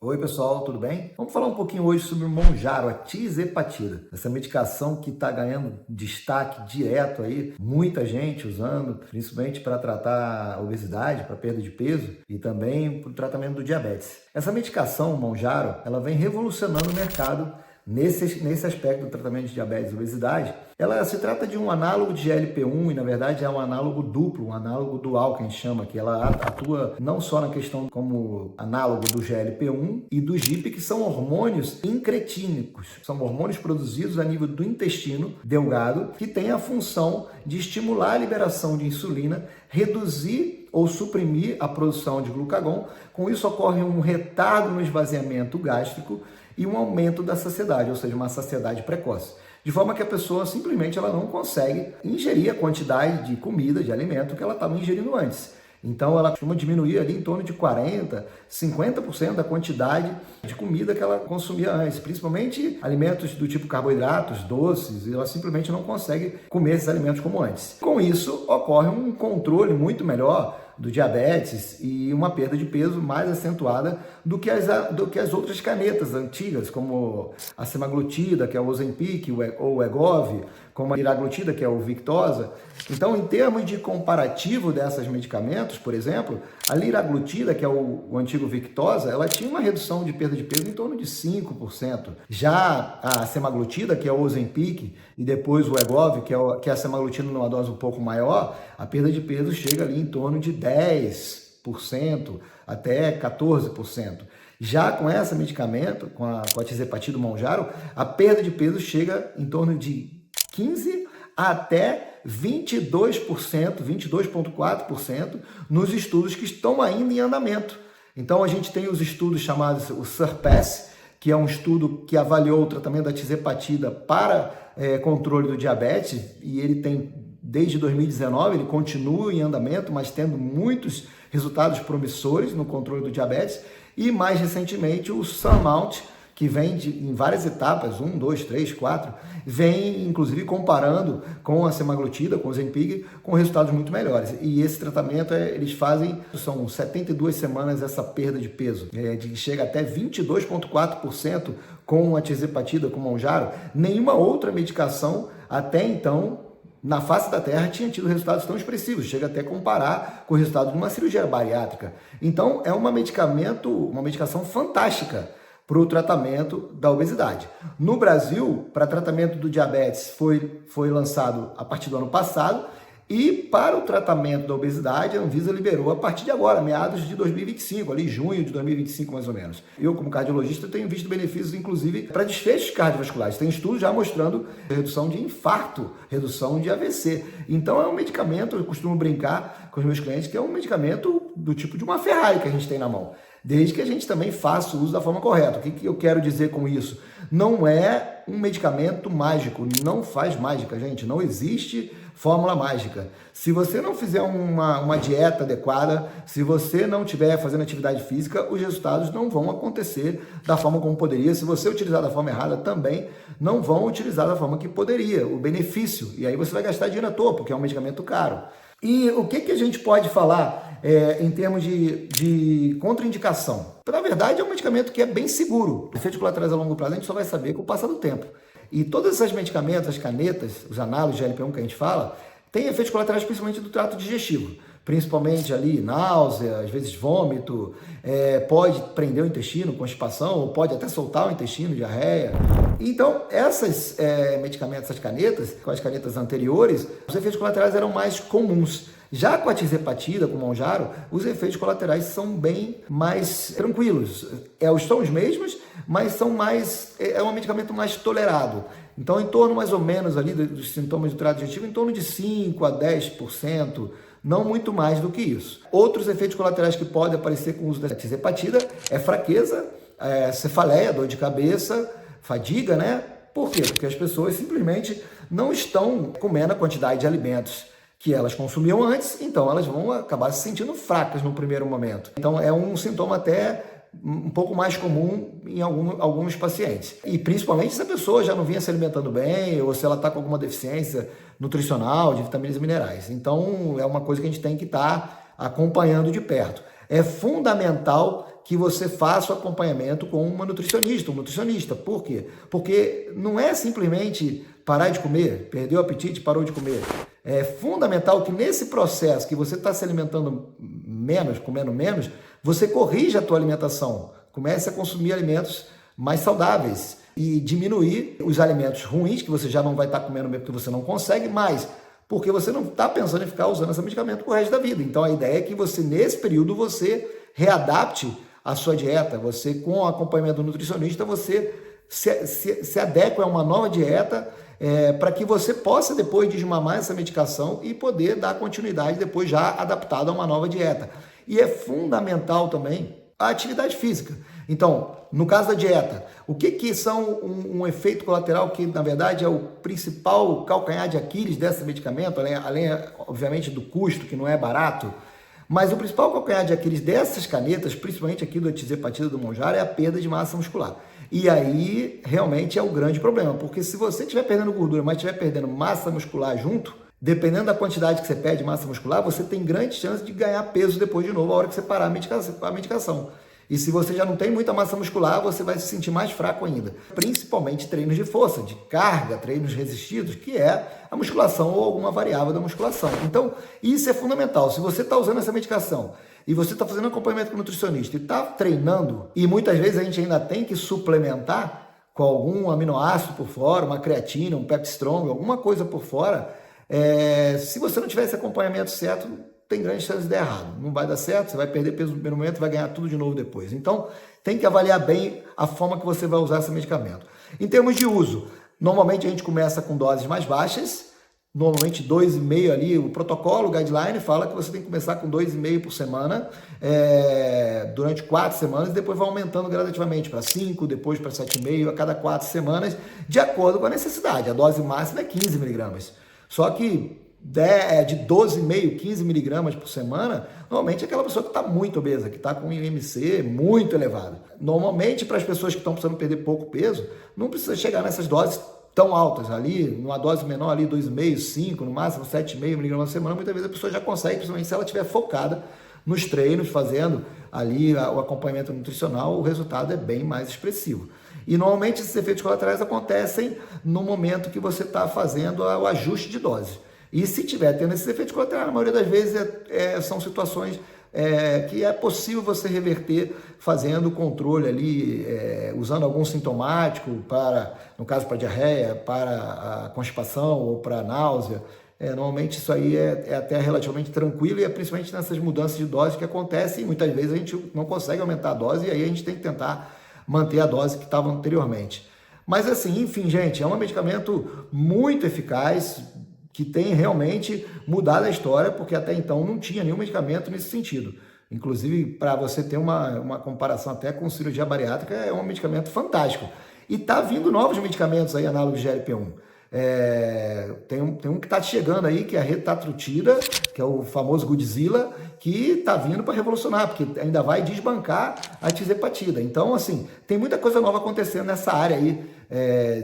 Oi pessoal, tudo bem? Vamos falar um pouquinho hoje sobre o Mounjaro, a tizepatida. Essa medicação que está ganhando destaque direto aí, muita gente usando, principalmente para tratar a obesidade, para perda de peso e também para o tratamento do diabetes. Essa medicação, o Mounjaro, ela vem revolucionando o mercado nesse aspecto do tratamento de diabetes e obesidade. Ela se trata de um análogo de GLP-1 e, na verdade, é um análogo duplo, um análogo dual, que a gente chama, que ela atua não só na questão como análogo do GLP-1 e do GIP, que são hormônios incretínicos, são hormônios produzidos a nível do intestino delgado, que têm a função de estimular a liberação de insulina, reduzir ou suprimir a produção de glucagon. Com isso ocorre um retardo no esvaziamento gástrico e um aumento da saciedade, ou seja, uma saciedade precoce. De forma que a pessoa simplesmente ela não consegue ingerir a quantidade de comida, de alimento que ela estava ingerindo antes. Então ela costuma diminuir ali em torno de 40%, 50% da quantidade de comida que ela consumia antes, principalmente alimentos do tipo carboidratos, doces, e ela simplesmente não consegue comer esses alimentos como antes. Com isso ocorre um controle muito melhor do diabetes e uma perda de peso mais acentuada do que as outras canetas antigas, como a semaglutida, que é o Ozempic, ou o Wegovy, como a liraglutida, que é o Victoza. Então, em termos de comparativo dessas medicamentos, por exemplo, a liraglutida, que é o antigo Victoza, ela tinha uma redução de perda de peso em torno de 5%. Já a semaglutida, que é o Ozempic, e depois o Wegovy, que é a semaglutida numa dose um pouco maior, a perda de peso chega ali em torno de 10% até 14%. Já com esse medicamento, com a tizepatida, o Mounjaro, a perda de peso chega em torno de 15% até 22%, 22,4% nos estudos que estão ainda em andamento. Então a gente tem os estudos chamados o SURPASS, que é um estudo que avaliou o tratamento da tizepatida para controle do diabetes, e ele tem desde 2019, ele continua em andamento, mas tendo muitos resultados promissores no controle do diabetes, e mais recentemente o SURMOUNT, que vem em várias etapas, 1, 2, 3, 4, vem inclusive comparando com a semaglutida, com o Ozempic, com resultados muito melhores. E esse tratamento, eles fazem, são 72 semanas essa perda de peso, chega até 22,4% com a tizepatida, com o Mounjaro. Nenhuma outra medicação até então na face da Terra tinha tido resultados tão expressivos, chega até a comparar com o resultado de uma cirurgia bariátrica. Então é uma medicação fantástica para o tratamento da obesidade. No Brasil, para tratamento do diabetes, foi lançado a partir do ano passado, e para o tratamento da obesidade, a Anvisa liberou a partir de agora, meados de 2025, ali junho de 2025 mais ou menos. Eu, como cardiologista, tenho visto benefícios, inclusive, para desfechos cardiovasculares. Tem estudos já mostrando redução de infarto, redução de AVC. Então é um medicamento, eu costumo brincar com os meus clientes, que é um medicamento do tipo de uma Ferrari que a gente tem na mão, desde que a gente também faça o uso da forma correta. O que eu quero dizer com isso? Não é um medicamento mágico, não faz mágica, gente, não existe fórmula mágica. Se você não fizer uma dieta adequada, se você não estiver fazendo atividade física, os resultados não vão acontecer da forma como poderia. Se você utilizar da forma errada, também não vão utilizar da forma que poderia, o benefício. E aí você vai gastar dinheiro à toa, porque é um medicamento caro. E o que a gente pode falar em termos de contraindicação? Na verdade, é um medicamento que é bem seguro. Efeitos colaterais a longo prazo a gente só vai saber com o passar do tempo. E todos esses medicamentos, as canetas, os análogos de GLP-1 que a gente fala, têm efeitos colaterais principalmente do trato digestivo. Principalmente ali náusea, às vezes vômito, pode prender o intestino, constipação, ou pode até soltar o intestino, diarreia. Então, esses medicamentos, essas canetas, com as canetas anteriores, os efeitos colaterais eram mais comuns. Já com a tizepatida, com o Mounjaro, os efeitos colaterais são bem mais tranquilos. São os mesmos, mas são é um medicamento mais tolerado. Então, em torno mais ou menos ali dos sintomas do trato digestivo, em torno de 5% a 10%, não muito mais do que isso. Outros efeitos colaterais que podem aparecer com o uso da tizepatida é fraqueza, cefaleia, dor de cabeça, fadiga, né? Por quê? Porque as pessoas simplesmente não estão comendo a quantidade de alimentos que elas consumiam antes, então elas vão acabar se sentindo fracas no primeiro momento. Então é um sintoma até um pouco mais comum em alguns pacientes. E principalmente se a pessoa já não vinha se alimentando bem ou se ela está com alguma deficiência nutricional, de vitaminas e minerais. Então é uma coisa que a gente tem que estar acompanhando de perto. É fundamental que você faça o acompanhamento com uma nutricionista, um nutricionista. Por quê? Porque não é simplesmente parar de comer, perdeu o apetite, parou de comer. É fundamental que nesse processo que você está se alimentando menos, comendo menos, você corrija a tua alimentação. Comece a consumir alimentos mais saudáveis e diminuir os alimentos ruins, que você já não vai estar comendo mesmo porque você não consegue, mas porque você não está pensando em ficar usando esse medicamento pro resto da vida. Então a ideia é que você, nesse período, você readapte a sua dieta. Você, com o acompanhamento do nutricionista, você se adequa a uma nova dieta para que você possa depois desmamar essa medicação e poder dar continuidade depois já adaptado a uma nova dieta. E é fundamental também a atividade física. Então, no caso da dieta, o que são um efeito colateral que, na verdade, é o principal calcanhar de Aquiles desse medicamento, além, obviamente, do custo, que não é barato, mas o principal calcanhar de Aquiles dessas canetas, principalmente aqui do Atizepatida do Mounjaro, é a perda de massa muscular. E aí, realmente, é o grande problema, porque se você estiver perdendo gordura, mas estiver perdendo massa muscular junto, dependendo da quantidade que você perde de massa muscular, você tem grande chance de ganhar peso depois de novo, a hora que você parar a medicação. E se você já não tem muita massa muscular, você vai se sentir mais fraco ainda. Principalmente treinos de força, de carga, treinos resistidos, que é a musculação ou alguma variável da musculação. Então, isso é fundamental. Se você está usando essa medicação e você está fazendo acompanhamento com o nutricionista e está treinando, e muitas vezes a gente ainda tem que suplementar com algum aminoácido por fora, uma creatina, um Pepstrong, alguma coisa por fora, se você não tiver esse acompanhamento certo, tem grande chance de dar errado. Não vai dar certo, você vai perder peso no primeiro momento e vai ganhar tudo de novo depois. Então, tem que avaliar bem a forma que você vai usar esse medicamento. Em termos de uso, normalmente a gente começa com doses mais baixas, normalmente 2,5 ali, o protocolo, o guideline, fala que você tem que começar com 2,5 por semana, durante 4 semanas, e depois vai aumentando gradativamente para 5, depois para 7,5 a cada 4 semanas, de acordo com a necessidade. A dose máxima é 15 miligramas. Só que de 12,5, 15 miligramas por semana, normalmente é aquela pessoa que está muito obesa, que está com um IMC muito elevado. Normalmente, para as pessoas que estão precisando perder pouco peso, não precisa chegar nessas doses tão altas. Ali, numa dose menor, ali 2,5, 5, no máximo 7,5 miligramas por semana, muitas vezes a pessoa já consegue, principalmente se ela estiver focada nos treinos, fazendo ali o acompanhamento nutricional, o resultado é bem mais expressivo. E normalmente esses efeitos colaterais acontecem no momento que você está fazendo o ajuste de dose. E se tiver tendo esses efeitos colaterais, na maioria das vezes são situações que é possível você reverter fazendo o controle ali, usando algum sintomático, no caso para diarreia, para a constipação ou para a náusea. Normalmente isso aí é até relativamente tranquilo e é principalmente nessas mudanças de dose que acontecem e muitas vezes a gente não consegue aumentar a dose e aí a gente tem que tentar manter a dose que estava anteriormente. Mas assim, enfim, gente, é um medicamento muito eficaz, que tem realmente mudado a história, porque até então não tinha nenhum medicamento nesse sentido. Inclusive, para você ter uma comparação até com cirurgia bariátrica, é um medicamento fantástico. E está vindo novos medicamentos aí, análogos de GLP-1. Tem um que está chegando aí, que é a retatrutida, que é o famoso Godzilla, que está vindo para revolucionar, porque ainda vai desbancar a Atizepatida. Então, assim, tem muita coisa nova acontecendo nessa área aí,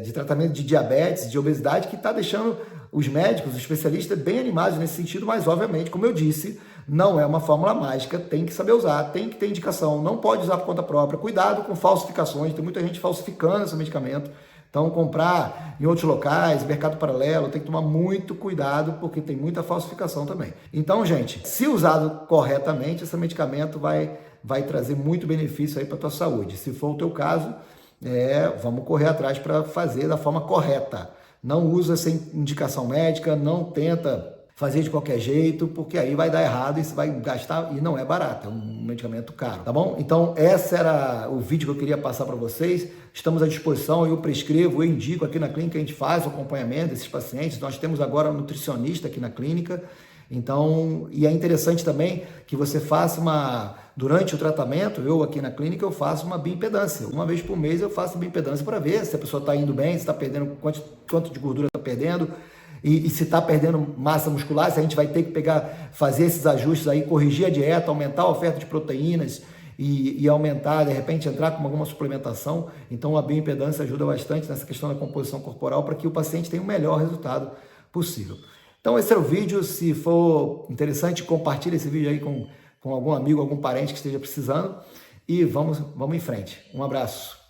de tratamento de diabetes, de obesidade, que está deixando os médicos, os especialistas bem animados nesse sentido, mas obviamente, como eu disse, não é uma fórmula mágica, tem que saber usar, tem que ter indicação, não pode usar por conta própria. Cuidado com falsificações, tem muita gente falsificando esse medicamento. Então, comprar em outros locais, mercado paralelo, tem que tomar muito cuidado, porque tem muita falsificação também. Então, gente, se usado corretamente, esse medicamento vai trazer muito benefício aí para a tua saúde. Se for o teu caso, vamos correr atrás para fazer da forma correta. Não usa sem indicação médica, não tenta fazer de qualquer jeito, porque aí vai dar errado e você vai gastar, e não é barato, é um medicamento caro, tá bom? Então, esse era o vídeo que eu queria passar para vocês. Estamos à disposição, eu prescrevo, eu indico aqui na clínica, a gente faz o acompanhamento desses pacientes. Nós temos agora um nutricionista aqui na clínica. Então, e é interessante também que você faça durante o tratamento, eu aqui na clínica, eu faço uma bioimpedância. Uma vez por mês eu faço bioimpedância para ver se a pessoa está indo bem, se está perdendo, quanto de gordura está perdendo, e se está perdendo massa muscular, se a gente vai ter que fazer esses ajustes aí, corrigir a dieta, aumentar a oferta de proteínas e aumentar, de repente, entrar com alguma suplementação. Então, a bioimpedância ajuda bastante nessa questão da composição corporal para que o paciente tenha o melhor resultado possível. Então, esse era o vídeo. Se for interessante, compartilhe esse vídeo aí com algum amigo, algum parente que esteja precisando. e vamos em frente. Um abraço.